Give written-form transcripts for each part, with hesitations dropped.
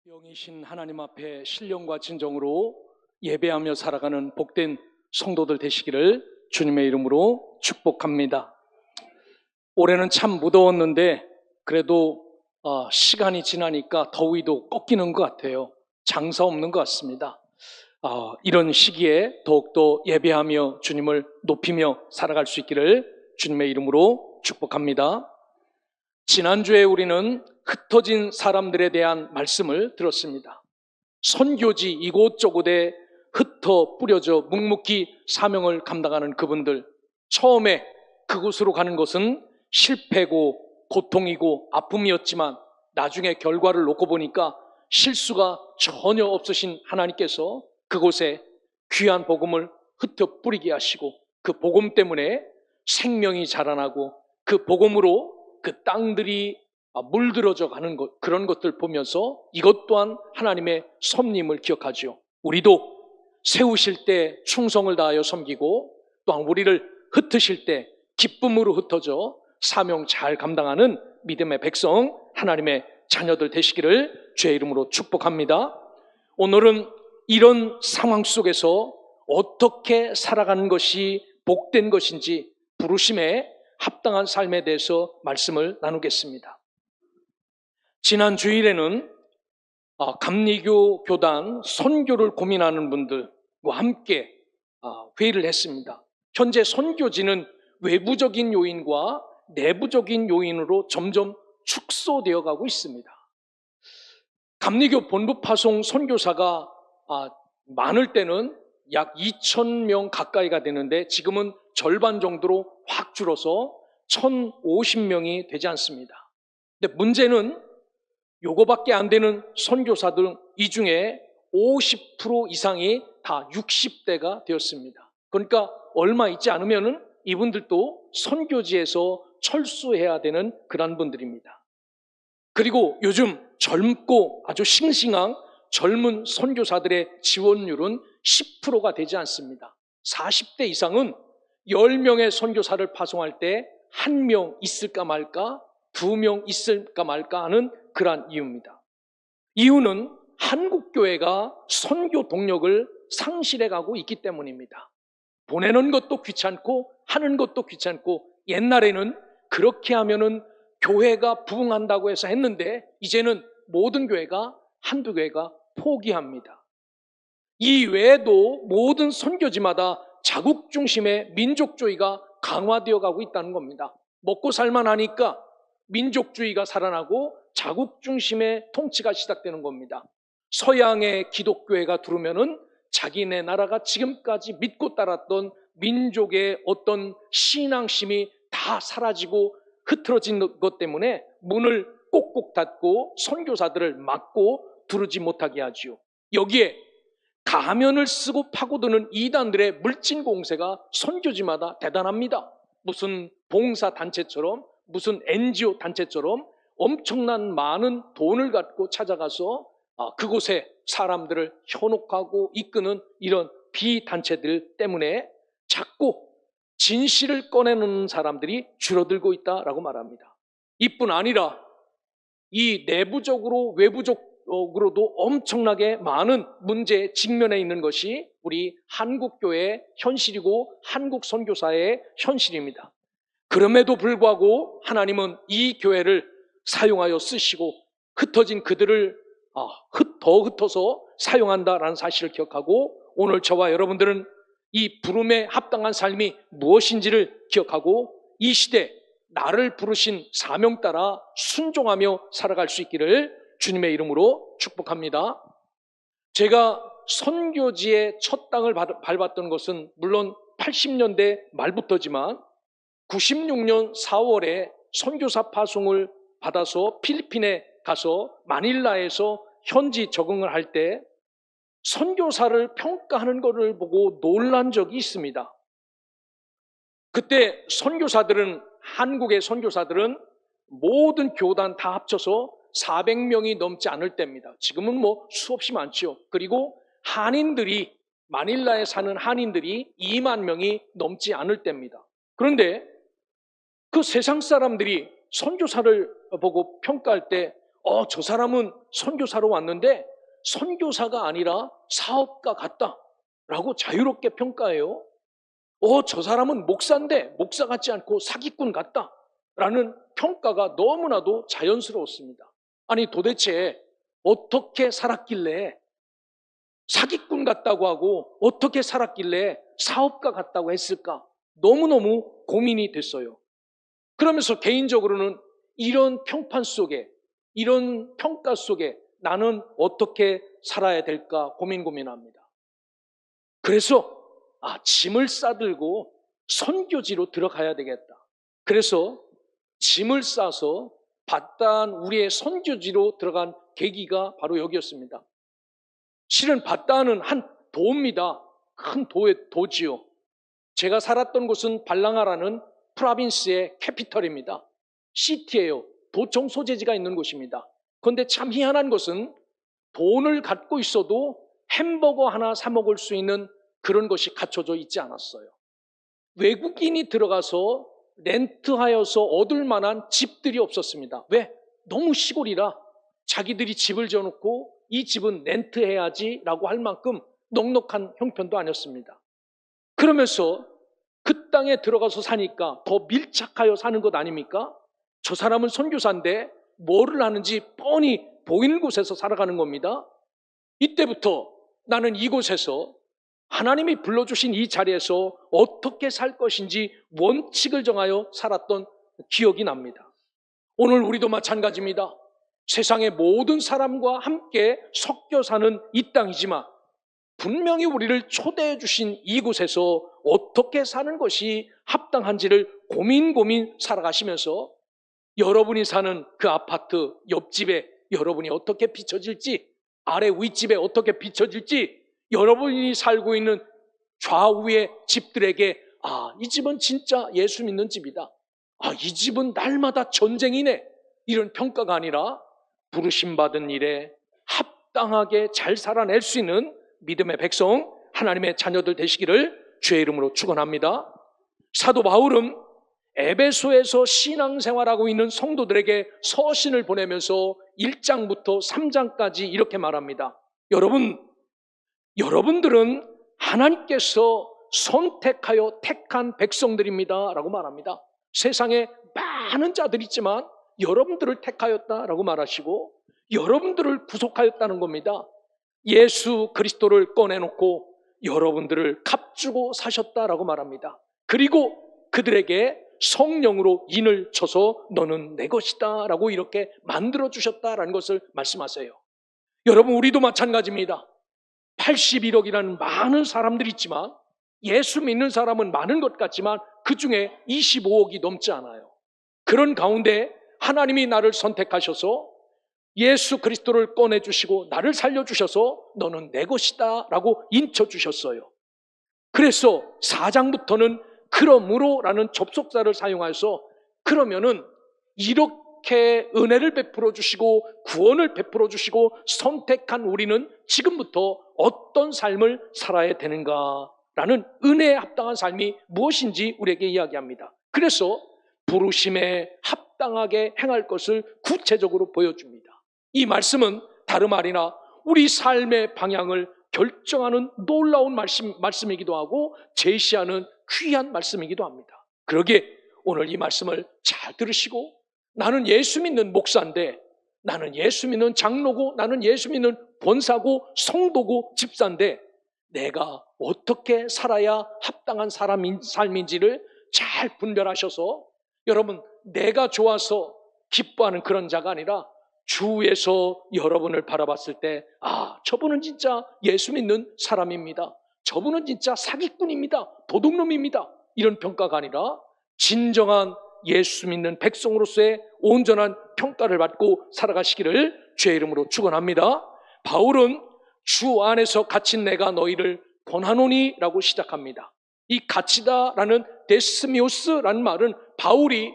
영이신 하나님 앞에 신령과 진정으로 예배하며 살아가는 복된 성도들 되시기를 주님의 이름으로 축복합니다. 올해는 참 무더웠는데 그래도 시간이 지나니까 더위도 꺾이는 것 같아요. 장사 없는 것 같습니다. 이런 시기에 더욱더 예배하며 주님을 높이며 살아갈 수 있기를 주님의 이름으로 축복합니다. 지난주에 우리는 흩어진 사람들에 대한 말씀을 들었습니다. 선교지 이곳저곳에 흩어 뿌려져 묵묵히 사명을 감당하는 그분들, 처음에 그곳으로 가는 것은 실패고 고통이고 아픔이었지만 나중에 결과를 놓고 보니까 실수가 전혀 없으신 하나님께서 그곳에 귀한 복음을 흩어 뿌리게 하시고 그 복음 때문에 생명이 자라나고 그 복음으로 그 땅들이 물들어져 가는 것, 그런 것들 보면서 이것 또한 하나님의 섭림을 기억하죠. 우리도 세우실 때 충성을 다하여 섬기고 또한 우리를 흩으실 때 기쁨으로 흩어져 사명 잘 감당하는 믿음의 백성, 하나님의 자녀들 되시기를 주의 이름으로 축복합니다. 오늘은 이런 상황 속에서 어떻게 살아가는 것이 복된 것인지 부르심에 합당한 삶에 대해서 말씀을 나누겠습니다. 지난 주일에는 감리교 교단 선교를 고민하는 분들과 함께 회의를 했습니다. 현재 선교지는 외부적인 요인과 내부적인 요인으로 점점 축소되어 가고 있습니다. 감리교 본부 파송 선교사가 많을 때는 약 2,000명 가까이가 되는데 지금은 절반 정도로 확 줄어서 1,050명이 되지 않습니다. 근데 문제는 요거밖에 안 되는 선교사들 이 중에 50% 이상이 다 60대가 되었습니다. 그러니까 얼마 있지 않으면은 이분들도 선교지에서 철수해야 되는 그런 분들입니다. 그리고 요즘 젊고 아주 싱싱한 젊은 선교사들의 지원율은 10%가 되지 않습니다. 40대 이상은 10명의 선교사를 파송할 때 1명 있을까 말까, 2명 있을까 말까 하는 그러한 이유입니다. 이유는 한국교회가 선교 동력을 상실해가고 있기 때문입니다. 보내는 것도 귀찮고 하는 것도 귀찮고, 옛날에는 그렇게 하면은 교회가 부흥한다고 해서 했는데 이제는 모든 교회가, 한두 교회가 포기합니다. 이 외에도 모든 선교지마다 자국 중심의 민족주의가 강화되어 가고 있다는 겁니다. 먹고 살만 하니까 민족주의가 살아나고 자국 중심의 통치가 시작되는 겁니다. 서양의 기독교회가 들어오면은 자기네 나라가 지금까지 믿고 따랐던 민족의 어떤 신앙심이 다 사라지고 흐트러진 것 때문에 문을 꼭꼭 닫고 선교사들을 막고 두르지 못하게 하지요. 여기에 가면을 쓰고 파고드는 이단들의 물진 공세가 선교지마다 대단합니다. 무슨 봉사단체처럼, 무슨 NGO 단체처럼 엄청난 많은 돈을 갖고 찾아가서 그곳에 사람들을 현혹하고 이끄는 이런 비단체들 때문에 자꾸 진실을 꺼내놓는 사람들이 줄어들고 있다라고 말합니다. 이뿐 아니라 이 내부적으로 외부적으로도 엄청나게 많은 문제에 직면해 있는 것이 우리 한국교회의 현실이고 한국 선교사의 현실입니다. 그럼에도 불구하고 하나님은 이 교회를 사용하여 쓰시고 흩어진 그들을 더 흩어서 사용한다라는 사실을 기억하고, 오늘 저와 여러분들은 이 부름에 합당한 삶이 무엇인지를 기억하고 이 시대 나를 부르신 사명 따라 순종하며 살아갈 수 있기를 주님의 이름으로 축복합니다. 제가 선교지의 첫 땅을 밟았던 것은 물론 80년대 말부터지만 96년 4월에 선교사 파송을 받아서 필리핀에 가서 마닐라에서 현지 적응을 할 때 선교사를 평가하는 것을 보고 놀란 적이 있습니다. 그때 한국의 선교사들은 모든 교단 다 합쳐서 400명이 넘지 않을 때입니다. 지금은 뭐 수없이 많죠. 그리고 마닐라에 사는 한인들이 2만 명이 넘지 않을 때입니다. 그런데 그 세상 사람들이 선교사를 보고 평가할 때 저 사람은 선교사로 왔는데 선교사가 아니라 사업가 같다라고 자유롭게 평가해요. 저 사람은 목사인데 목사 같지 않고 사기꾼 같다라는 평가가 너무나도 자연스러웠습니다. 아니 도대체 어떻게 살았길래 사기꾼 같다고 하고 어떻게 살았길래 사업가 같다고 했을까? 너무너무 고민이 됐어요. 그러면서 개인적으로는 이런 평판 속에, 이런 평가 속에 나는 어떻게 살아야 될까 고민합니다. 그래서 짐을 싸들고 선교지로 들어가야 되겠다. 그래서 짐을 싸서 바단 우리의 선교지로 들어간 계기가 바로 여기였습니다. 실은 바단은 한 도입니다. 큰 도지요. 제가 살았던 곳은 발랑아라는 프라빈스의 캐피털입니다. 시티예요. 도청 소재지가 있는 곳입니다. 그런데 참 희한한 것은 돈을 갖고 있어도 햄버거 하나 사 먹을 수 있는 그런 것이 갖춰져 있지 않았어요. 외국인이 들어가서 렌트하여서 얻을 만한 집들이 없었습니다. 왜? 너무 시골이라 자기들이 집을 지어놓고 이 집은 렌트해야지 라고 할 만큼 넉넉한 형편도 아니었습니다. 그러면서 그 땅에 들어가서 사니까 더 밀착하여 사는 것 아닙니까? 저 사람은 선교사인데 뭐를 하는지 뻔히 보이는 곳에서 살아가는 겁니다. 이때부터 나는 이곳에서 하나님이 불러주신 이 자리에서 어떻게 살 것인지 원칙을 정하여 살았던 기억이 납니다. 오늘 우리도 마찬가지입니다. 세상의 모든 사람과 함께 섞여 사는 이 땅이지만 분명히 우리를 초대해 주신 이곳에서 어떻게 사는 것이 합당한지를 고민 살아가시면서 여러분이 사는 그 아파트 옆집에 여러분이 어떻게 비춰질지, 아래 윗집에 어떻게 비춰질지, 여러분이 살고 있는 좌우의 집들에게 이 집은 진짜 예수 믿는 집이다. 이 집은 날마다 전쟁이네. 이런 평가가 아니라 부르심받은 일에 합당하게 잘 살아낼 수 있는 믿음의 백성, 하나님의 자녀들 되시기를 주의 이름으로 축원합니다. 사도 바울은 에베소에서 신앙생활하고 있는 성도들에게 서신을 보내면서 1장부터 3장까지 이렇게 말합니다. 여러분들은 하나님께서 선택하여 택한 백성들입니다 라고 말합니다. 세상에 많은 자들이 있지만 여러분들을 택하였다라고 말하시고 여러분들을 구속하였다는 겁니다. 예수 그리스도를 꺼내놓고 여러분들을 값주고 사셨다라고 말합니다. 그리고 그들에게 성령으로 인을 쳐서 너는 내 것이다 라고 이렇게 만들어주셨다라는 것을 말씀하세요. 여러분, 우리도 마찬가지입니다. 81억이라는 많은 사람들이 있지만 예수 믿는 사람은 많은 것 같지만 그 중에 25억이 넘지 않아요. 그런 가운데 하나님이 나를 선택하셔서 예수 그리스도를 꺼내주시고 나를 살려주셔서 너는 내 것이다 라고 인쳐주셨어요. 그래서 4장부터는 그러므로 라는 접속사를 사용해서 그러면은 이렇게 은혜를 베풀어 주시고 구원을 베풀어 주시고 선택한 우리는 지금부터 어떤 삶을 살아야 되는가라는 은혜에 합당한 삶이 무엇인지 우리에게 이야기합니다. 그래서 부르심에 합당하게 행할 것을 구체적으로 보여줍니다. 이 말씀은 다름 아니라 우리 삶의 방향을 결정하는 놀라운 말씀이기도 하고 제시하는 귀한 말씀이기도 합니다. 그러기에 오늘 이 말씀을 잘 들으시고 나는 예수 믿는 목사인데, 나는 예수 믿는 장로고, 나는 예수 믿는 권사고, 성도고, 집사인데 내가 어떻게 살아야 합당한 삶인지를 잘 분별하셔서 여러분, 내가 좋아서 기뻐하는 그런 자가 아니라 주에서 여러분을 바라봤을 때 저분은 진짜 예수 믿는 사람입니다. 저분은 진짜 사기꾼입니다. 도둑놈입니다. 이런 평가가 아니라 진정한 예수 믿는 백성으로서의 온전한 평가를 받고 살아가시기를 주의 이름으로 축원합니다. 바울은 주 안에서 갇힌 내가 너희를 권하노니 라고 시작합니다. 이 갇히다라는 데스미오스라는 말은 바울이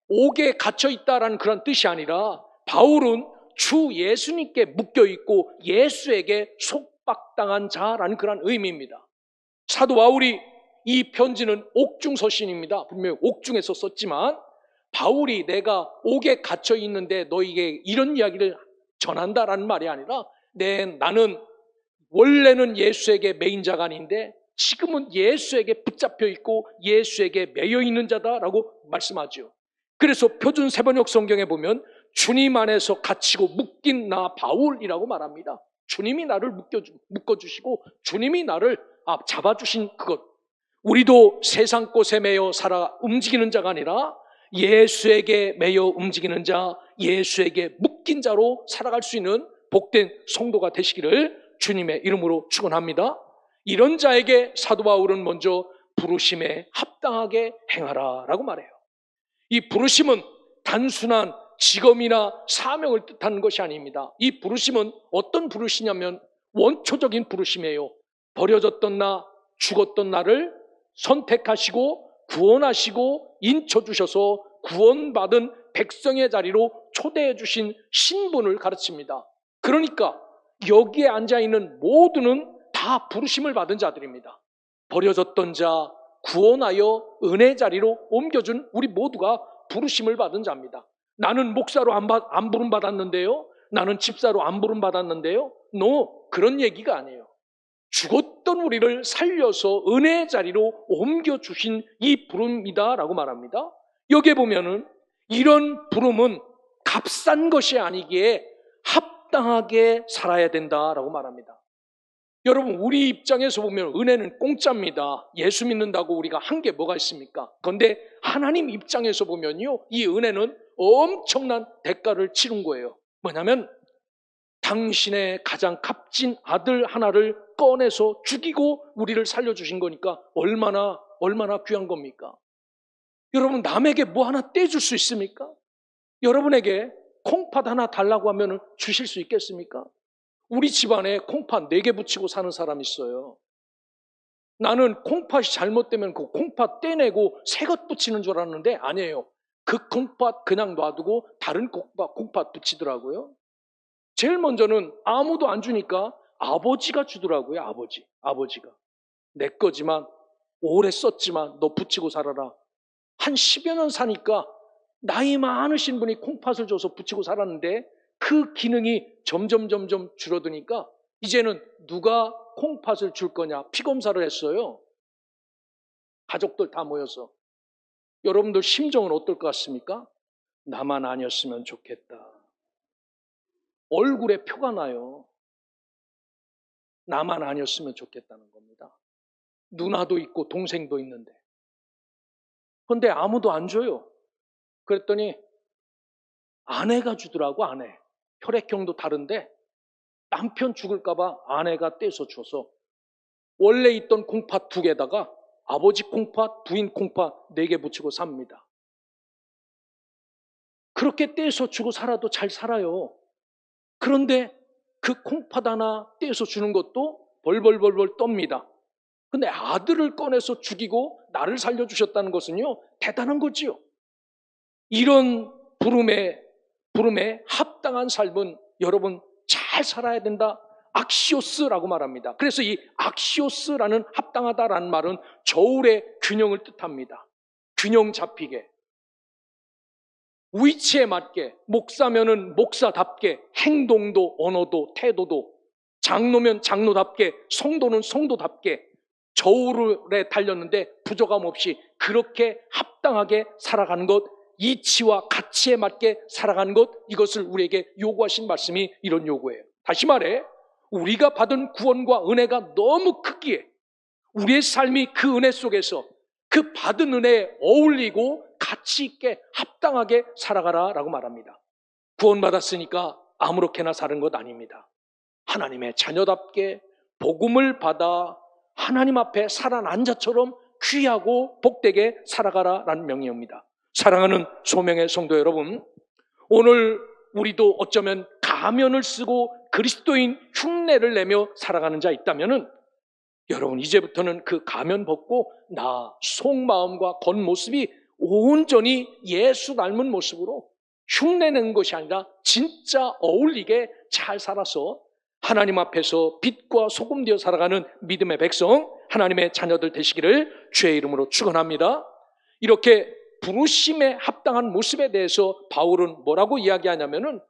옥에 갇혀있다라는 그런 뜻이 아니라 바울은 주 예수님께 묶여있고 예수에게 속박당한 자라는 그런 의미입니다. 사도 바울이 이 편지는 옥중서신입니다. 분명히 옥중에서 썼지만 바울이 내가 옥에 갇혀 있는데 너에게 이런 이야기를 전한다라는 말이 아니라 나는 원래는 예수에게 매인 자가 아닌데 지금은 예수에게 붙잡혀 있고 예수에게 매여 있는 자다라고 말씀하죠. 그래서 표준 세번역 성경에 보면 주님 안에서 갇히고 묶인 나 바울이라고 말합니다. 주님이 나를 묶어주시고 주님이 나를 잡아주신 그것. 우리도 세상 꽃에 매여 살아 움직이는 자가 아니라 예수에게 매여 움직이는 자, 예수에게 묶인 자로 살아갈 수 있는 복된 성도가 되시기를 주님의 이름으로 축원합니다. 이런 자에게 사도 바울은 먼저 부르심에 합당하게 행하라 라고 말해요. 이 부르심은 단순한 직업이나 사명을 뜻하는 것이 아닙니다. 이 부르심은 어떤 부르시냐면 원초적인 부르심이에요. 버려졌던 나, 죽었던 나를 선택하시고 구원하시고 인쳐주셔서 구원받은 백성의 자리로 초대해 주신 신분을 가르칩니다. 그러니까 여기에 앉아있는 모두는 다 부르심을 받은 자들입니다. 버려졌던 자, 구원하여 은혜 자리로 옮겨준 우리 모두가 부르심을 받은 자입니다. 나는 목사로 안 부름 받았는데요, 나는 집사로 안 부름 받았는데요, 그런 얘기가 아니에요. 죽었던 우리를 살려서 은혜 자리로 옮겨주신 이 부름이다라고 말합니다. 여기에 보면은 이런 부름은 값싼 것이 아니기에 합당하게 살아야 된다라고 말합니다. 여러분, 우리 입장에서 보면 은혜는 공짜입니다. 예수 믿는다고 우리가 한 게 뭐가 있습니까? 그런데 하나님 입장에서 보면요, 이 은혜는 엄청난 대가를 치른 거예요. 뭐냐면 당신의 가장 값진 아들 하나를 꺼내서 죽이고 우리를 살려주신 거니까 얼마나 귀한 겁니까? 여러분, 남에게 뭐 하나 떼줄 수 있습니까? 여러분에게 콩팥 하나 달라고 하면 주실 수 있겠습니까? 우리 집안에 콩팥 4개 붙이고 사는 사람이 있어요. 나는 콩팥이 잘못되면 그 콩팥 떼내고 새 것 붙이는 줄 알았는데 아니에요. 그 콩팥 그냥 놔두고 다른 콩팥 붙이더라고요. 제일 먼저는 아무도 안 주니까 아버지가 주더라고요. 아버지가. 내 거지만 오래 썼지만 너 붙이고 살아라. 한 10여 년 사니까 나이 많으신 분이 콩팥을 줘서 붙이고 살았는데 그 기능이 점점 줄어드니까 이제는 누가 콩팥을 줄 거냐 피검사를 했어요. 가족들 다 모여서. 여러분들 심정은 어떨 것 같습니까? 나만 아니었으면 좋겠다. 얼굴에 표가 나요. 나만 아니었으면 좋겠다는 겁니다. 누나도 있고 동생도 있는데. 그런데 아무도 안 줘요. 그랬더니 아내가 주더라고. 아내. 혈액형도 다른데 남편 죽을까 봐 아내가 떼서 줘서 원래 있던 콩팥 2개에다가 아버지 콩팥, 부인 콩팥 4개 붙이고 삽니다. 그렇게 떼서 주고 살아도 잘 살아요. 그런데 그 콩팥 하나 떼서 주는 것도 벌벌 떱니다. 근데 아들을 꺼내서 죽이고 나를 살려주셨다는 것은요, 대단한 거지요. 이런 부름에 합당한 삶은 여러분 잘 살아야 된다. 악시오스라고 말합니다. 그래서 이 악시오스라는 합당하다라는 말은 저울의 균형을 뜻합니다. 균형 잡히게. 위치에 맞게, 목사면은 목사답게, 행동도 언어도 태도도, 장로면 장로답게, 성도는 성도답게 저울에 달렸는데 부족함 없이 그렇게 합당하게 살아가는 것, 이치와 가치에 맞게 살아가는 것, 이것을 우리에게 요구하신 말씀이 이런 요구예요. 다시 말해, 우리가 받은 구원과 은혜가 너무 크기에 우리의 삶이 그 은혜 속에서 그 받은 은혜에 어울리고 가치 있게 합당하게 살아가라라고 말합니다. 구원받았으니까 아무렇게나 사는 것 아닙니다. 하나님의 자녀답게 복음을 받아 하나님 앞에 살아난 자처럼 귀하고 복되게 살아가라라는 명령입니다. 사랑하는 소명의 성도 여러분, 오늘 우리도 어쩌면 가면을 쓰고 그리스도인 흉내를 내며 살아가는 자 있다면은 여러분 이제부터는 그 가면 벗고 나 속마음과 겉모습이 온전히 예수 닮은 모습으로 흉내내는 것이 아니라 진짜 어울리게 잘 살아서 하나님 앞에서 빛과 소금 되어 살아가는 믿음의 백성, 하나님의 자녀들 되시기를 주의 이름으로 축원합니다. 이렇게 부르심에 합당한 모습에 대해서 바울은 뭐라고 이야기하냐면은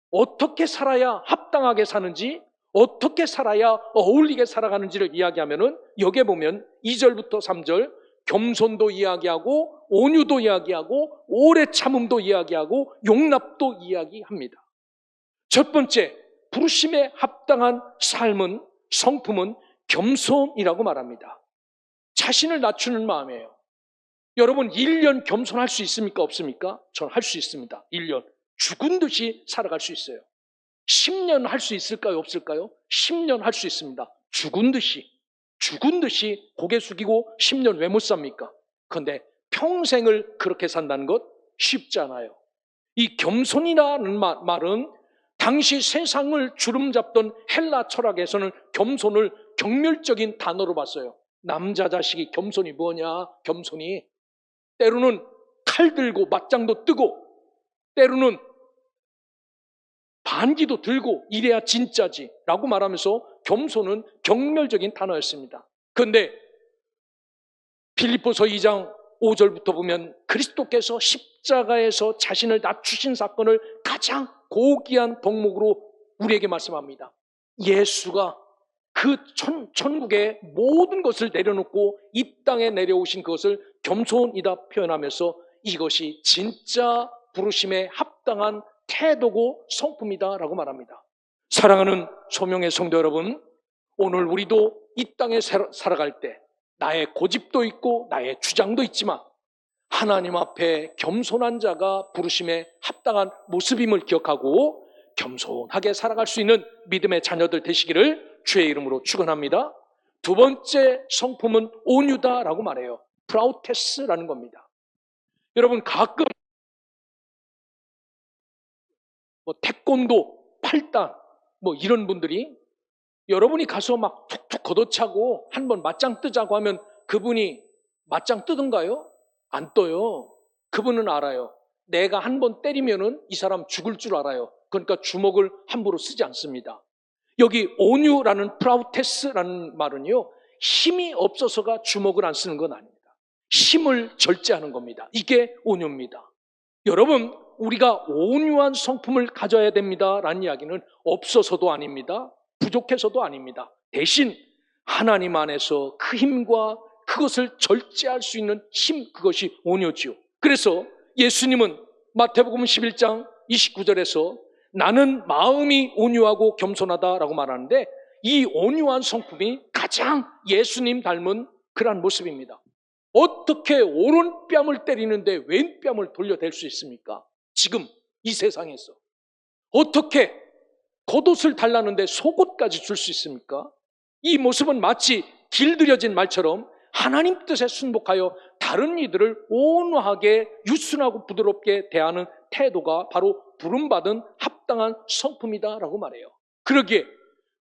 어떻게 살아야 합당하게 사는지, 어떻게 살아야 어울리게 살아가는지를 이야기하면은 여기에 보면 2절부터 3절 겸손도 이야기하고 온유도 이야기하고 오래 참음도 이야기하고 용납도 이야기합니다. 첫 번째, 부르심에 합당한 삶은, 성품은 겸손이라고 말합니다. 자신을 낮추는 마음이에요. 여러분 1년 겸손할 수 있습니까? 없습니까? 저는 할 수 있습니다. 1년 죽은 듯이 살아갈 수 있어요. 10년 할 수 있을까요? 없을까요? 10년 할 수 있습니다. 죽은 듯이 고개 숙이고 10년 왜 못 삽니까? 그런데 평생을 그렇게 산다는 것 쉽지 않아요. 이 겸손이라는 말은 당시 세상을 주름잡던 헬라 철학에서는 겸손을 경멸적인 단어로 봤어요. 남자 자식이 겸손이 뭐냐? 겸손이 때로는 칼 들고 맞짱도 뜨고 때로는 반기도 들고 이래야 진짜지 라고 말하면서 겸손은 경멸적인 단어였습니다. 그런데 빌립보서 2장 5절부터 보면 그리스도께서 십자가에서 자신을 낮추신 사건을 가장 고귀한 덕목으로 우리에게 말씀합니다. 예수가 그 천국의 모든 것을 내려놓고 이 땅에 내려오신 그것을 겸손이다 표현하면서 이것이 진짜 부르심에 합당한 태도고 성품이다 라고 말합니다. 사랑하는 소명의 성도 여러분, 오늘 우리도 이 땅에 살아갈 때 나의 고집도 있고 나의 주장도 있지만 하나님 앞에 겸손한 자가 부르심에 합당한 모습임을 기억하고 겸손하게 살아갈 수 있는 믿음의 자녀들 되시기를 주의 이름으로 축원합니다. 두 번째 성품은 온유다라고 말해요. 프라우테스라는 겁니다. 여러분 가끔 태권도 8단 이런 분들이 여러분이 가서 막 툭툭 걷어차고 한번 맞짱 뜨자고 하면 그분이 맞짱 뜨던가요? 안 떠요. 그분은 알아요. 내가 한번 때리면은 이 사람 죽을 줄 알아요. 그러니까 주먹을 함부로 쓰지 않습니다. 여기 온유라는 프라우테스라는 말은요, 힘이 없어서가 주먹을 안 쓰는 건 아닙니다. 힘을 절제하는 겁니다. 이게 온유입니다. 여러분, 우리가 온유한 성품을 가져야 됩니다 라는 이야기는 없어서도 아닙니다. 부족해서도 아닙니다. 대신 하나님 안에서 그 힘과 그것을 절제할 수 있는 힘, 그것이 온유지요. 그래서 예수님은 마태복음 11장 29절에서 나는 마음이 온유하고 겸손하다라고 말하는데 이 온유한 성품이 가장 예수님 닮은 그러한 모습입니다. 어떻게 오른뺨을 때리는데 왼뺨을 돌려댈 수 있습니까? 지금 이 세상에서 어떻게 겉옷을 달라는데 속옷까지 줄 수 있습니까? 이 모습은 마치 길들여진 말처럼 하나님 뜻에 순복하여 다른 이들을 온화하게 유순하고 부드럽게 대하는 태도가 바로 부름받은 합당한 성품이다라고 말해요. 그러기에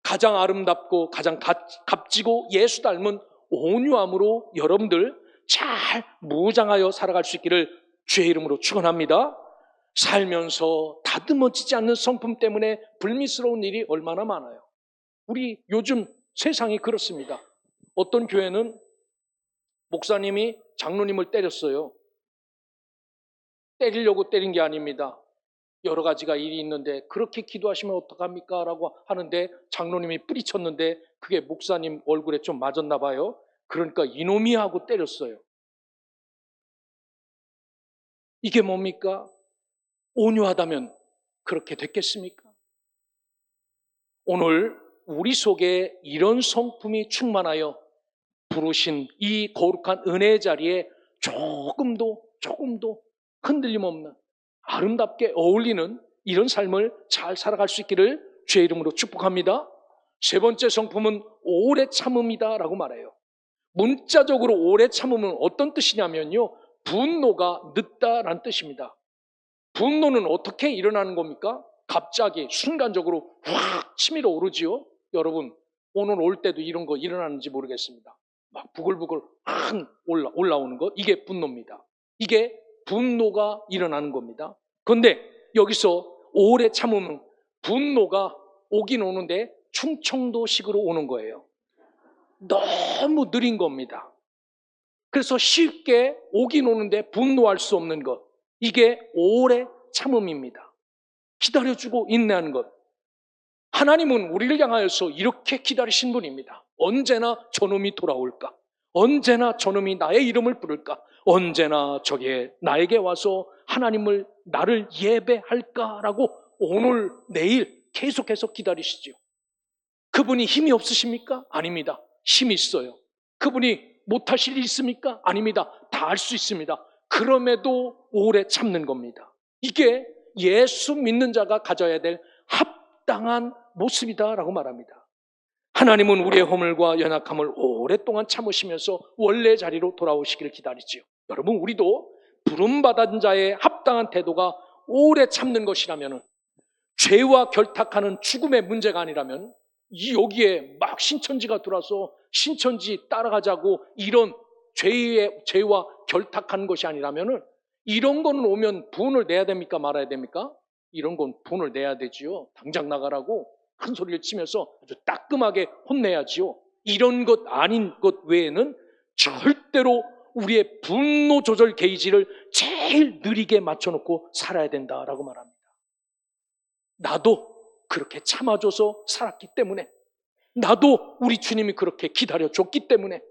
가장 아름답고 가장 값지고 예수 닮은 온유함으로 여러분들 잘 무장하여 살아갈 수 있기를 주의 이름으로 축원합니다. 살면서 다듬어지지 않는 성품 때문에 불미스러운 일이 얼마나 많아요. 우리 요즘 세상이 그렇습니다. 어떤 교회는 목사님이 장로님을 때렸어요. 때리려고 때린 게 아닙니다. 여러 가지가 일이 있는데 그렇게 기도하시면 어떡합니까? 라고 하는데 장로님이 뿌리쳤는데 그게 목사님 얼굴에 좀 맞았나 봐요. 그러니까 이놈이 하고 때렸어요. 이게 뭡니까? 온유하다면 그렇게 됐겠습니까? 오늘 우리 속에 이런 성품이 충만하여 부르신 이 거룩한 은혜의 자리에 조금도 흔들림 없는 아름답게 어울리는 이런 삶을 잘 살아갈 수 있기를 주의 이름으로 축복합니다. 세 번째 성품은 오래 참음이다 라고 말해요. 문자적으로 오래 참음은 어떤 뜻이냐면요, 분노가 늦다라는 뜻입니다. 분노는 어떻게 일어나는 겁니까? 갑자기 순간적으로 확 치밀어 오르지요. 여러분 오늘 올 때도 이런 거 일어나는지 모르겠습니다. 막 부글부글 올라오는 거, 이게 분노입니다. 이게 분노가 일어나는 겁니다. 그런데 여기서 오래 참으면 분노가 오긴 오는데 충청도식으로 오는 거예요. 너무 느린 겁니다. 그래서 쉽게 오긴 오는데 분노할 수 없는 것, 이게 오래 참음입니다. 기다려주고 인내하는 것. 하나님은 우리를 향하여서 이렇게 기다리신 분입니다. 언제나 저놈이 돌아올까? 언제나 저놈이 나의 이름을 부를까? 언제나 저게 나에게 와서 나를 예배할까라고 오늘 내일 계속해서 기다리시죠. 그분이 힘이 없으십니까? 아닙니다. 힘이 있어요. 그분이 못하실 일 있습니까? 아닙니다. 다 할 수 있습니다. 그럼에도 오래 참는 겁니다. 이게 예수 믿는 자가 가져야 될 합당한 모습이다라고 말합니다. 하나님은 우리의 허물과 연약함을 오랫동안 참으시면서 원래 자리로 돌아오시기를 기다리지요. 여러분, 우리도 부름받은 자의 합당한 태도가 오래 참는 것이라면, 죄와 결탁하는 죽음의 문제가 아니라면, 여기에 막 신천지가 들어와서 신천지 따라가자고 이런 죄와 결탁한 것이 아니라면, 이런 거는 오면 분을 내야 됩니까? 말아야 됩니까? 이런 건 분을 내야 되지요. 당장 나가라고 큰 소리를 치면서 아주 따끔하게 혼내야지요. 이런 것 아닌 것 외에는 절대로 우리의 분노 조절 게이지를 제일 느리게 맞춰놓고 살아야 된다라고 말합니다. 나도 그렇게 참아줘서 살았기 때문에, 나도 우리 주님이 그렇게 기다려줬기 때문에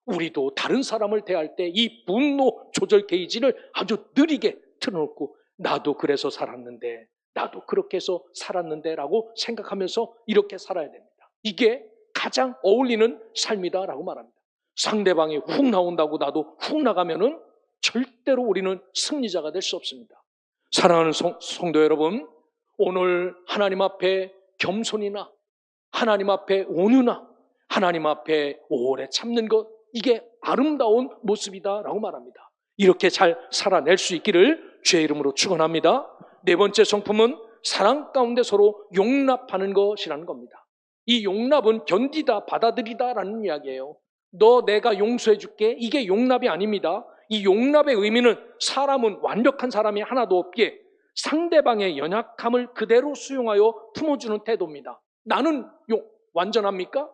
우리도 다른 사람을 대할 때 이 분노 조절 게이지를 아주 느리게 틀어놓고, 나도 그래서 살았는데, 나도 그렇게 해서 살았는데 라고 생각하면서 이렇게 살아야 됩니다. 이게 가장 어울리는 삶이다라고 말합니다. 상대방이 훅 나온다고 나도 훅 나가면은 절대로 우리는 승리자가 될 수 없습니다. 사랑하는 성도 여러분, 오늘 하나님 앞에 겸손이나 하나님 앞에 온유나 하나님 앞에 오래 참는 것, 이게 아름다운 모습이다라고 말합니다. 이렇게 잘 살아낼 수 있기를 주의 이름으로 축원합니다. 네 번째 성품은 사랑 가운데 서로 용납하는 것이라는 겁니다. 이 용납은 견디다, 받아들이다라는 이야기예요. 너 내가 용서해 줄게, 이게 용납이 아닙니다. 이 용납의 의미는 사람은 완벽한 사람이 하나도 없기에 상대방의 연약함을 그대로 수용하여 품어주는 태도입니다. 나는 완전합니까?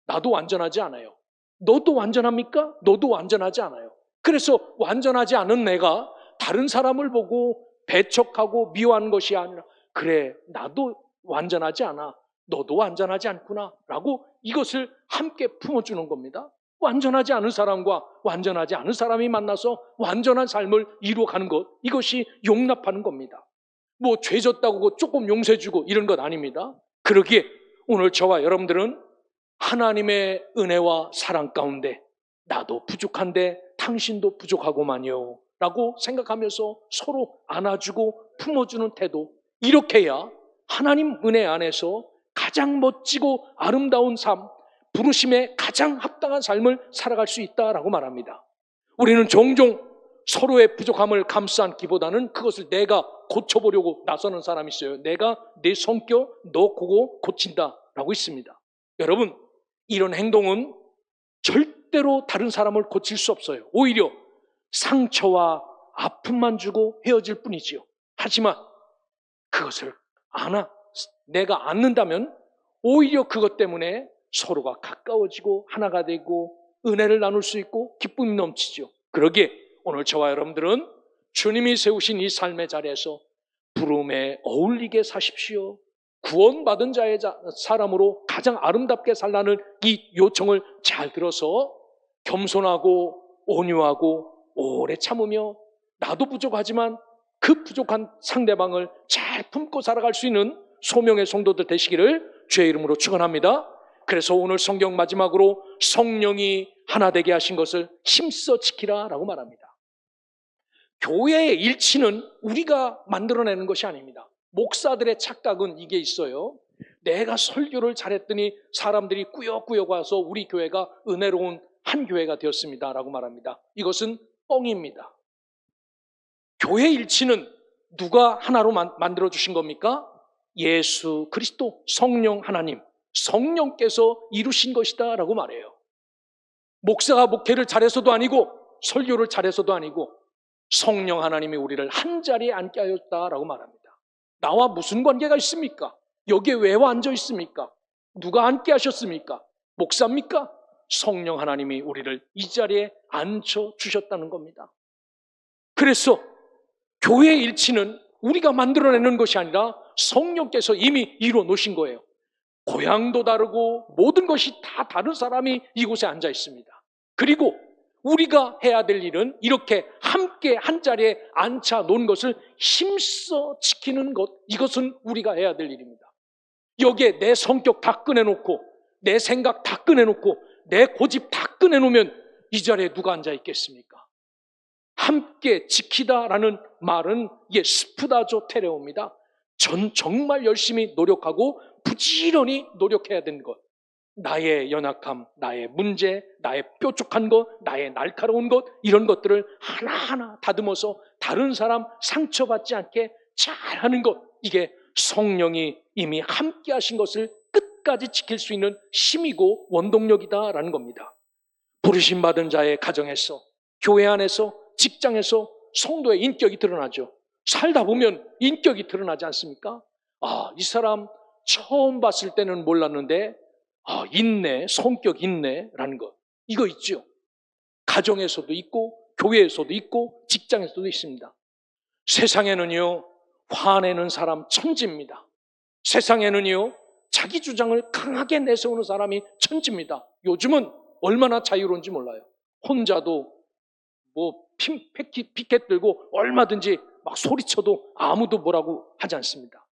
나도 완전하지 않아요. 너도 완전합니까? 너도 완전하지 않아요. 그래서 완전하지 않은 내가 다른 사람을 보고 배척하고 미워하는 것이 아니라, 그래, 나도 완전하지 않아, 너도 완전하지 않구나 라고 이것을 함께 품어주는 겁니다. 완전하지 않은 사람과 완전하지 않은 사람이 만나서 완전한 삶을 이루어가는 것, 이것이 용납하는 겁니다. 뭐 죄졌다고 조금 용서해주고 이런 것 아닙니다. 그러기에 오늘 저와 여러분들은 하나님의 은혜와 사랑 가운데 나도 부족한데 당신도 부족하고만요 라고 생각하면서 서로 안아주고 품어주는 태도, 이렇게 해야 하나님 은혜 안에서 가장 멋지고 아름다운 삶, 부르심에 가장 합당한 삶을 살아갈 수 있다라고 말합니다. 우리는 종종 서로의 부족함을 감싸 안기보다는 그것을 내가 고쳐보려고 나서는 사람이 있어요. 내가 내 성격 너 그거 고친다라고 있습니다. 여러분, 이런 행동은 절대로 다른 사람을 고칠 수 없어요. 오히려 상처와 아픔만 주고 헤어질 뿐이지요. 하지만 그것을 내가 안는다면 오히려 그것 때문에 서로가 가까워지고 하나가 되고 은혜를 나눌 수 있고 기쁨이 넘치죠. 그러기에 오늘 저와 여러분들은 주님이 세우신 이 삶의 자리에서 부름에 어울리게 사십시오. 구원받은 자의 사람으로 가장 아름답게 살라는 이 요청을 잘 들어서 겸손하고 온유하고 오래 참으며, 나도 부족하지만 그 부족한 상대방을 잘 품고 살아갈 수 있는 소명의 성도들 되시기를 주의 이름으로 축원합니다. 그래서 오늘 성경 마지막으로 성령이 하나 되게 하신 것을 힘써 지키라라고 말합니다. 교회의 일치는 우리가 만들어내는 것이 아닙니다. 목사들의 착각은 이게 있어요. 내가 설교를 잘했더니 사람들이 꾸역꾸역 와서 우리 교회가 은혜로운 한 교회가 되었습니다라고 말합니다. 이것은 뻥입니다. 교회 일치는 누가 하나로 만들어주신 겁니까? 예수 그리스도, 성령 하나님, 성령께서 이루신 것이다 라고 말해요. 목사가 목회를 잘해서도 아니고 설교를 잘해서도 아니고 성령 하나님이 우리를 한 자리에 앉게 하였다라고 말합니다. 나와 무슨 관계가 있습니까? 여기에 왜 앉아 있습니까? 누가 앉게 하셨습니까? 목사입니까? 성령 하나님이 우리를 이 자리에 앉혀주셨다는 겁니다. 그래서 교회 일치는 우리가 만들어내는 것이 아니라 성령께서 이미 이루어 놓으신 거예요. 고향도 다르고 모든 것이 다 다른 사람이 이곳에 앉아 있습니다. 그리고 우리가 해야 될 일은 이렇게 함께 한 자리에 앉혀 놓은 것을 힘써 지키는 것, 이것은 우리가 해야 될 일입니다. 여기에 내 성격 다 꺼내놓고 내 생각 다 꺼내놓고 내 고집 다 꺼내놓으면 이 자리에 누가 앉아 있겠습니까? 함께 지키다라는 말은 이게 스푸다조 테레오입니다. 정말 열심히 노력하고 부지런히 노력해야 되는 것. 나의 연약함, 나의 문제, 나의 뾰족한 것, 나의 날카로운 것, 이런 것들을 하나하나 다듬어서 다른 사람 상처받지 않게 잘하는 것. 이게 성령이 이미 함께 하신 것을 끝까지 지킬 수 있는 힘이고 원동력이다라는 겁니다. 부르심받은 자의 가정에서, 교회 안에서, 직장에서 성도의 인격이 드러나죠. 살다 보면 인격이 드러나지 않습니까? 이 사람 처음 봤을 때는 몰랐는데 있네, 성격 있네라는 것. 이거 있죠. 가정에서도 있고 교회에서도 있고 직장에서도 있습니다. 세상에는요, 화내는 사람 천지입니다. 세상에는요, 자기 주장을 강하게 내세우는 사람이 천지입니다. 요즘은 얼마나 자유로운지 몰라요. 혼자도 피켓 들고 얼마든지 막 소리쳐도 아무도 뭐라고 하지 않습니다.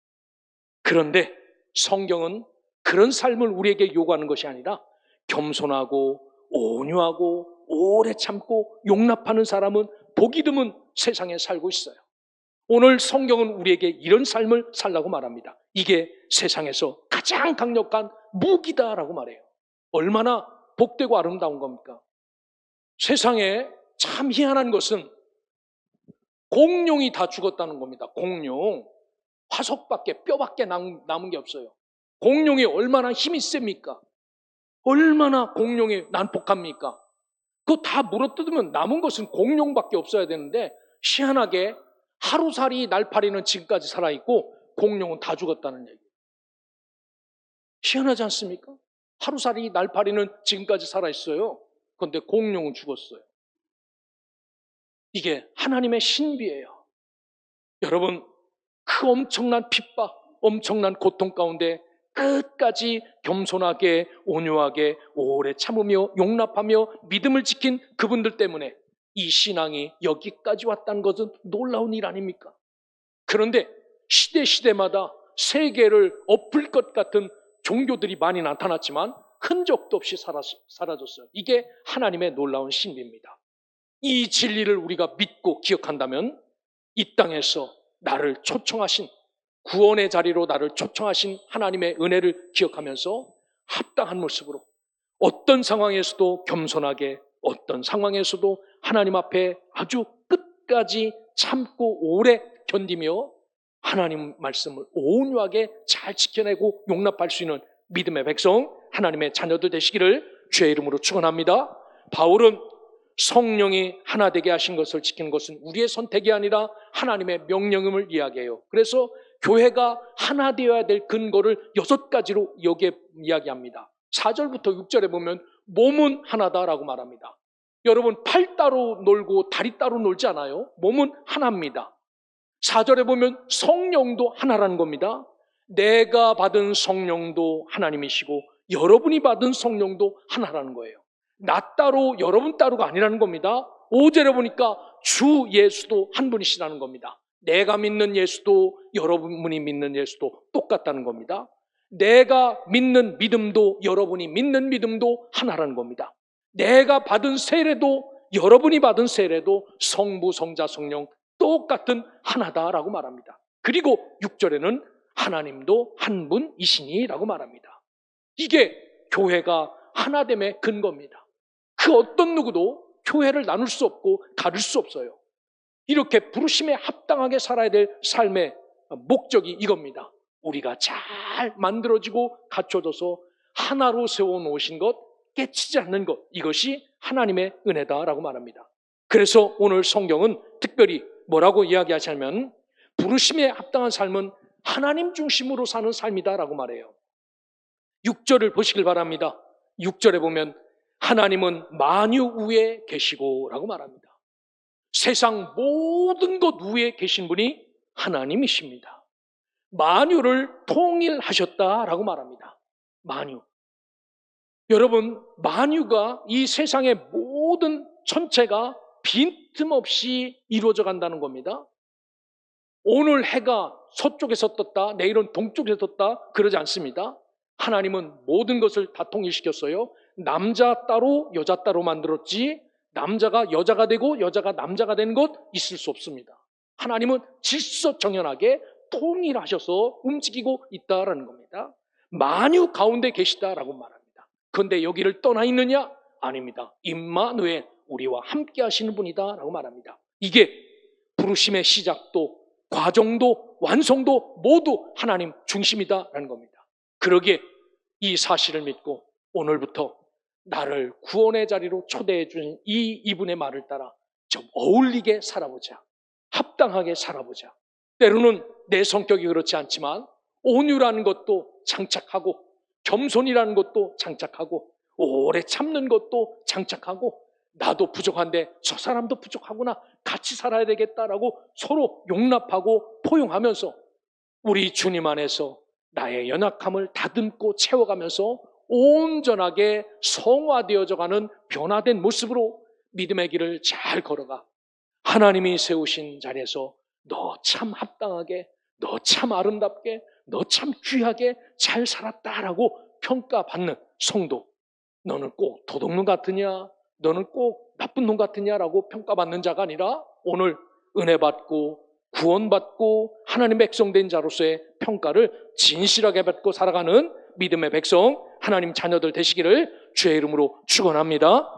그런데 성경은 그런 삶을 우리에게 요구하는 것이 아니라 겸손하고 온유하고 오래 참고 용납하는 사람은 복이 드문 세상에 살고 있어요. 오늘 성경은 우리에게 이런 삶을 살라고 말합니다. 이게 세상에서 가장 강력한 무기다라고 말해요. 얼마나 복되고 아름다운 겁니까? 세상에 참 희한한 것은 공룡이 다 죽었다는 겁니다. 공룡. 화석밖에 뼈밖에 남은 게 없어요. 공룡이 얼마나 힘이 셉니까? 얼마나 공룡이 난폭합니까? 그거 다 물어뜯으면 남은 것은 공룡밖에 없어야 되는데 희한하게 하루살이 날파리는 지금까지 살아있고 공룡은 다 죽었다는 얘기예요. 희한하지 않습니까? 하루살이 날파리는 지금까지 살아있어요. 그런데 공룡은 죽었어요. 이게 하나님의 신비예요. 여러분, 그 엄청난 핍박, 엄청난 고통 가운데 끝까지 겸손하게 온유하게 오래 참으며 용납하며 믿음을 지킨 그분들 때문에 이 신앙이 여기까지 왔다는 것은 놀라운 일 아닙니까? 그런데 시대마다 세계를 엎을 것 같은 종교들이 많이 나타났지만 흔적도 없이 사라졌어요. 이게 하나님의 놀라운 신비입니다. 이 진리를 우리가 믿고 기억한다면 이 땅에서 나를 초청하신, 구원의 자리로 나를 초청하신 하나님의 은혜를 기억하면서 합당한 모습으로 어떤 상황에서도 겸손하게, 어떤 상황에서도 하나님 앞에 아주 끝까지 참고 오래 견디며 하나님 말씀을 온유하게 잘 지켜내고 용납할 수 있는 믿음의 백성, 하나님의 자녀들 되시기를 주의 이름으로 축원합니다. 바울은 성령이 하나 되게 하신 것을 지키는 것은 우리의 선택이 아니라 하나님의 명령임을 이야기해요. 그래서 교회가 하나 되어야 될 근거를 6가지로 여기에 이야기합니다. 4절부터 6절에 보면 몸은 하나다라고 말합니다. 여러분, 팔 따로 놀고 다리 따로 놀지 않아요. 몸은 하나입니다. 4절에 보면 성령도 하나라는 겁니다. 내가 받은 성령도 하나님이시고 여러분이 받은 성령도 하나라는 거예요. 나 따로 여러분 따로가 아니라는 겁니다. 5절에 보니까 주 예수도 한 분이시라는 겁니다. 내가 믿는 예수도 여러분이 믿는 예수도 똑같다는 겁니다. 내가 믿는 믿음도 여러분이 믿는 믿음도 하나라는 겁니다. 내가 받은 세례도 여러분이 받은 세례도 성부, 성자, 성령 똑같은 하나다라고 말합니다. 그리고 6절에는 하나님도 한 분이시니라고 말합니다. 이게 교회가 하나됨의 근거입니다. 그 어떤 누구도 교회를 나눌 수 없고 가릴 수 없어요. 이렇게 부르심에 합당하게 살아야 될 삶의 목적이 이겁니다. 우리가 잘 만들어지고 갖춰져서 하나로 세워놓으신 것, 깨치지 않는 것, 이것이 하나님의 은혜다라고 말합니다. 그래서 오늘 성경은 특별히 뭐라고 이야기하시냐면 부르심에 합당한 삶은 하나님 중심으로 사는 삶이다라고 말해요. 6절을 보시길 바랍니다. 6절에 보면 하나님은 만유 위에 계시고 라고 말합니다. 세상 모든 것 위에 계신 분이 하나님이십니다. 만유를 통일하셨다라고 말합니다. 만유. 여러분, 만유가 이 세상의 모든 전체가 빈틈없이 이루어져 간다는 겁니다. 오늘 해가 서쪽에서 떴다, 내일은 동쪽에서 떴다, 그러지 않습니다. 하나님은 모든 것을 다 통일시켰어요. 남자 따로 여자 따로 만들었지 남자가 여자가 되고 여자가 남자가 되는 것 있을 수 없습니다. 하나님은 질서정연하게 통일하셔서 움직이고 있다라는 겁니다. 만유 가운데 계시다라고 말합니다. 그런데 여기를 떠나 있느냐? 아닙니다. 임마누엘, 우리와 함께 하시는 분이다라고 말합니다. 이게 부르심의 시작도 과정도 완성도 모두 하나님 중심이다라는 겁니다. 그러기에 이 사실을 믿고 오늘부터 나를 구원의 자리로 초대해 준 이분의 말을 따라 좀 어울리게 살아보자. 합당하게 살아보자. 때로는 내 성격이 그렇지 않지만 온유라는 것도 장착하고 겸손이라는 것도 장착하고 오래 참는 것도 장착하고 나도 부족한데 저 사람도 부족하구나, 같이 살아야 되겠다라고 서로 용납하고 포용하면서 우리 주님 안에서 나의 연약함을 다듬고 채워가면서 온전하게 성화되어져가는 변화된 모습으로 믿음의 길을 잘 걸어가 하나님이 세우신 자리에서 너 참 합당하게, 너 참 아름답게, 너 참 귀하게 잘 살았다라고 평가받는 성도. 너는 꼭 도둑놈 같으냐, 너는 꼭 나쁜 놈 같으냐라고 평가받는 자가 아니라 오늘 은혜 받고 구원받고 하나님 백성된 자로서의 평가를 진실하게 받고 살아가는 믿음의 백성, 하나님 자녀들 되시기를 주의 이름으로 축원합니다.